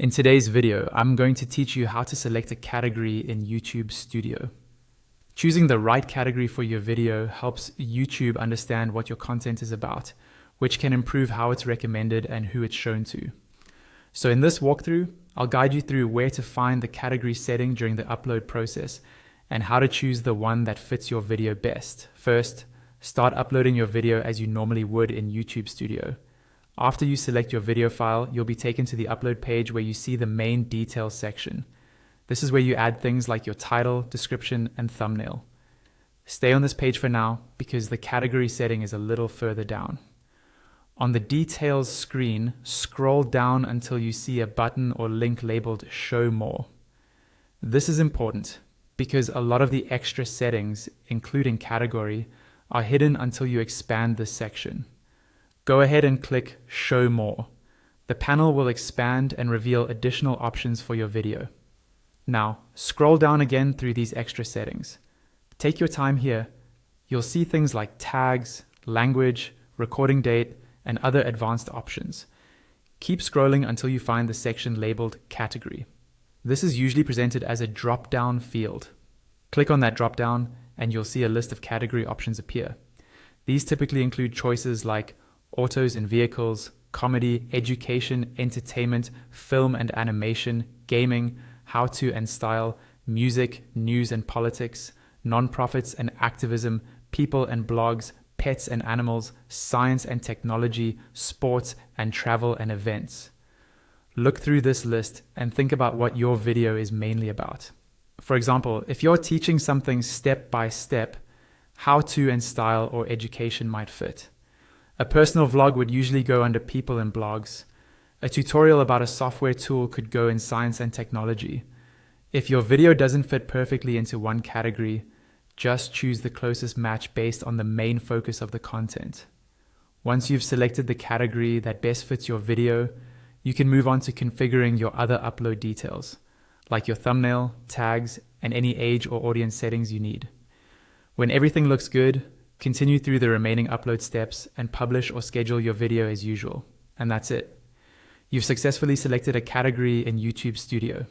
In today's video, I'm going to teach you how to select a category in YouTube Studio. Choosing the right category for your video helps YouTube understand what your content is about, which can improve how it's recommended and who it's shown to. So in this walkthrough, I'll guide you through where to find the category setting during the upload process and how to choose the one that fits your video best. First, start uploading your video as you normally would in YouTube Studio. After you select your video file, you'll be taken to the upload page where you see the main details section. This is where you add things like your title, description, and thumbnail. Stay on this page for now because the category setting is a little further down. On the details screen, scroll down until you see a button or link labeled Show More. This is important because a lot of the extra settings, including category, are hidden until you expand this section. Go ahead and click Show More. The panel will expand and reveal additional options for your video. Now, scroll down again through these extra settings. Take your time here. You'll see things like tags, language, recording date, and other advanced options. Keep scrolling until you find the section labeled Category. This is usually presented as a drop-down field. Click on that drop-down and you'll see a list of category options appear. These typically include choices like autos and vehicles, comedy, education, entertainment, film and animation, gaming, how-to and style, music, news and politics, nonprofits and activism, people and blogs, pets and animals, science and technology, sports and travel and events. Look through this list and think about what your video is mainly about. For example, if you're teaching something step by step, how-to and style or education might fit. A personal vlog would usually go under people and blogs. A tutorial about a software tool could go in science and technology. If your video doesn't fit perfectly into one category, just choose the closest match based on the main focus of the content. Once you've selected the category that best fits your video, you can move on to configuring your other upload details, like your thumbnail, tags, and any age or audience settings you need. When everything looks good, continue through the remaining upload steps and publish or schedule your video as usual. And that's it. You've successfully selected a category in YouTube Studio.